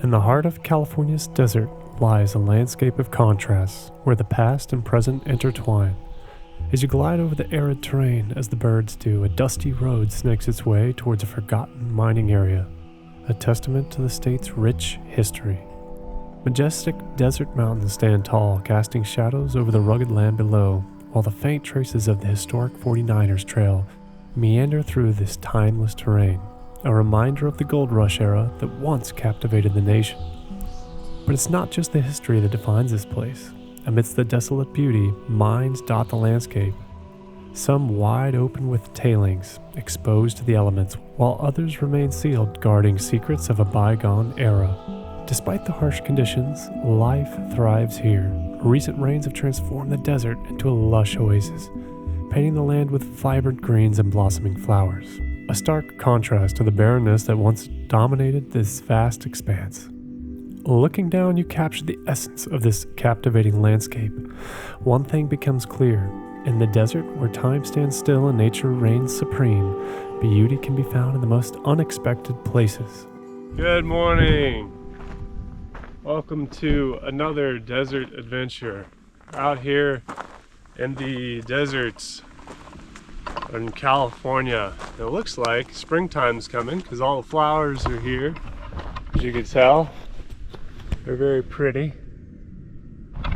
In the heart of California's desert lies a landscape of contrasts where the past and present intertwine. As you glide over the arid terrain as the birds do, a dusty road snakes its way towards a forgotten mining area, a testament to the state's rich history. Majestic desert mountains stand tall, casting shadows over the rugged land below, while the faint traces of the historic 49ers Trail meander through this timeless terrain, a reminder of the gold rush era that once captivated the nation. But it's not just the history that defines this place. Amidst the desolate beauty, mines dot the landscape, some wide open with tailings, exposed to the elements, while others remain sealed, guarding secrets of a bygone era. Despite the harsh conditions, life thrives here. Recent rains have transformed the desert into a lush oasis, painting the land with vibrant greens and blossoming flowers, a stark contrast to the barrenness that once dominated this vast expanse. Looking down, you capture the essence of this captivating landscape. One thing becomes clear. In the desert, where time stands still and nature reigns supreme, beauty can be found in the most unexpected places. Good morning. Welcome to another desert adventure. Out here in the deserts in California. It looks like springtime's coming because all the flowers are here, as you can tell. They're very pretty.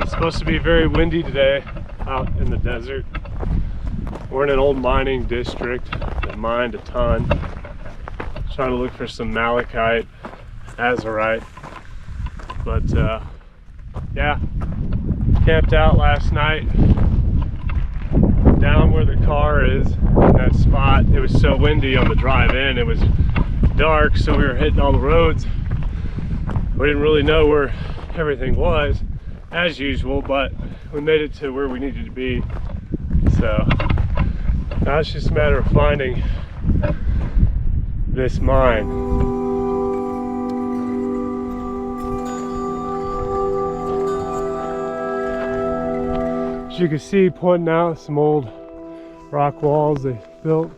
It's supposed to be very windy today out in the desert. We're in an old mining district that mined a ton. Trying to look for some malachite, azurite. But yeah, camped out last night down where the car is in that spot. It was so windy on the drive in. It was dark, so we were hitting all the roads. We didn't really know where everything was, as usual, but we made it to where we needed to be. So now it's just a matter of finding this mine. As you can see, pointing out some old rock walls they built,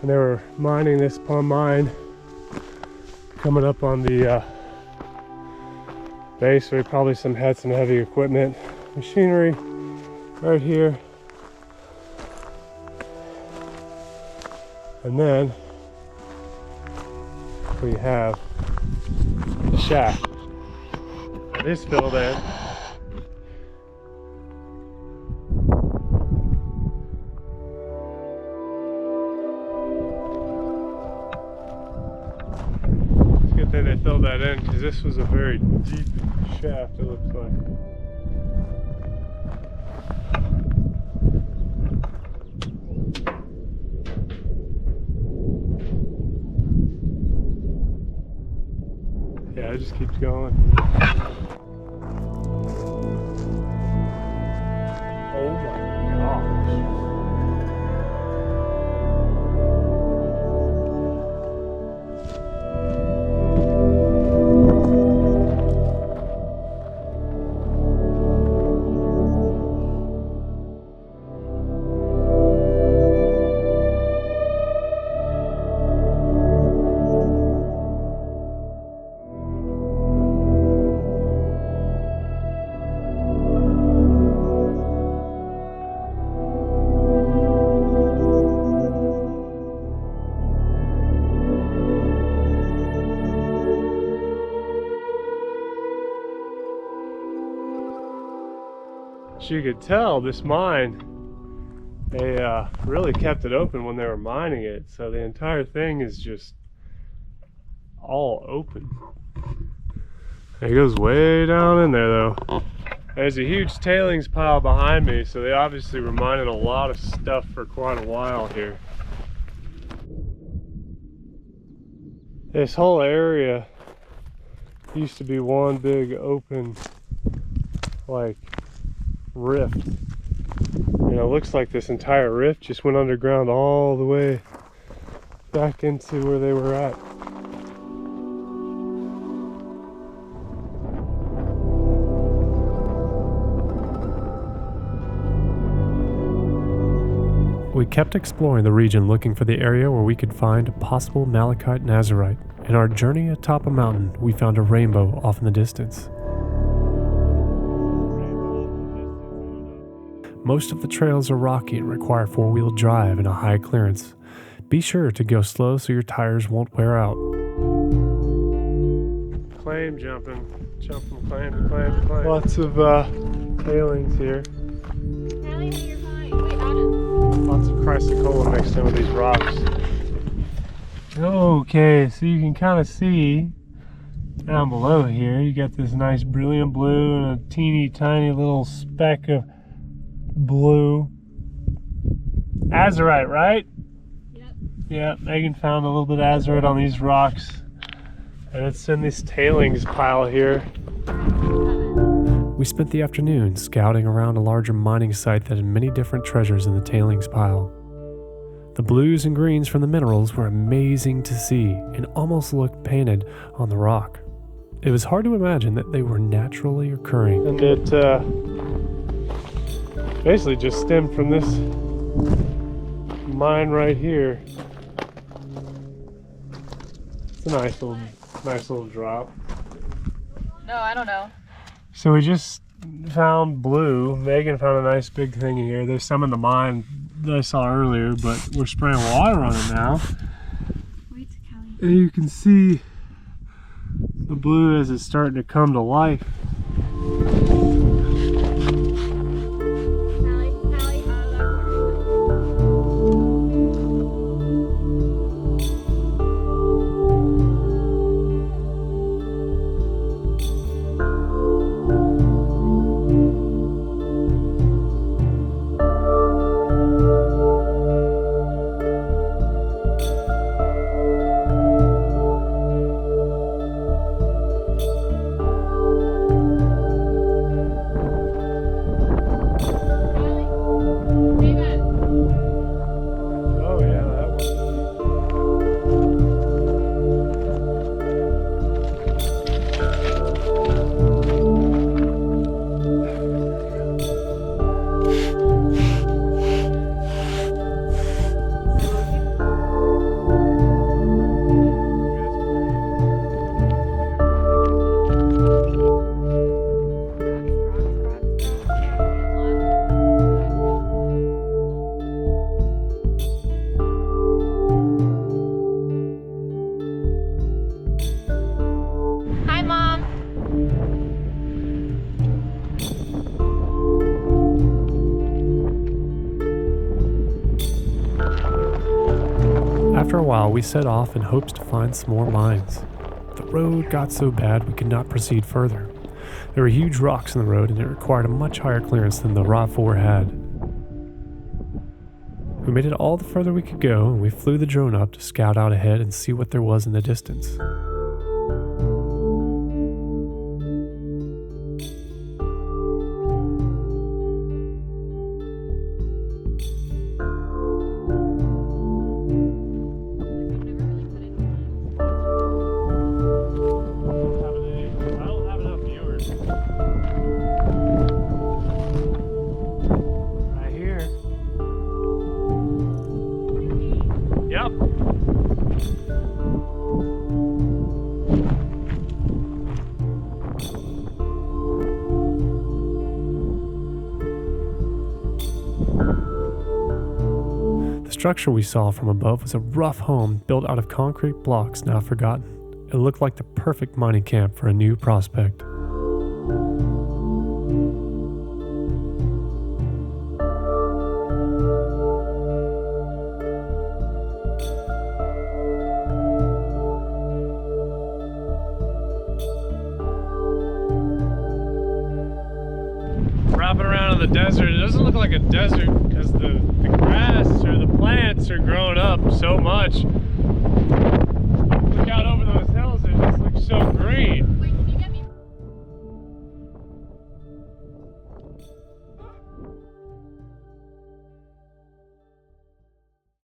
and they were mining this mine coming up on the base. We probably had some heavy equipment, machinery right here, and then we have the shaft. It is filled in. It's a good thing they filled that in because this was a very deep shaft, it looks like. Yeah, it just keeps going. Oh my gosh. As you could tell, this mine, they really kept it open when they were mining it, so the entire thing is just all open. It goes way down in there though. There's a huge tailings pile behind me, so they obviously were mining a lot of stuff for quite a while here. This whole area used to be one big open, like, rift. You know, it looks like this entire rift just went underground all the way back into where they were at. We kept exploring the region looking for the area where we could find possible malachite and azurite, In our journey atop a mountain, we found a rainbow off in the distance. Most of the trails are rocky and require four-wheel drive and a high clearance. Be sure to go slow so your tires won't wear out. Claim jumping. Jump from claim to claim to claim. Lots of tailings here. Allie, you're fine. Wait, Adam. Lots of chrysocolla mixed in with these rocks. Okay, so you can kind of see down below here, you got this nice brilliant blue and a teeny tiny little speck of blue. Azurite, right? Yep. Yeah, Megan found a little bit of azurite on these rocks. And it's in this tailings pile here. We spent the afternoon scouting around a larger mining site that had many different treasures in the tailings pile. The blues and greens from the minerals were amazing to see and almost looked painted on the rock. It was hard to imagine that they were naturally occurring. And it basically just stemmed from this mine right here. It's a nice little drop. No, I don't know. So we just found blue. Megan found a nice big thing here. There's some in the mine that I saw earlier, but we're spraying water on it now. Wait, Callie. And you can see the blue as it's starting to come to life. After a while, we set off in hopes to find some more mines. The road got so bad we could not proceed further. There were huge rocks in the road and it required a much higher clearance than the RAV4 had. We made it all the further we could go and we flew the drone up to scout out ahead and see what there was in the distance. The structure we saw from above was a rough home built out of concrete blocks now forgotten. It looked like the perfect mining camp for a new prospect. Wrapping around in the desert, it doesn't look like a desert because the grass or the plants are growing up so much. Look out over those hills, it just looks so green.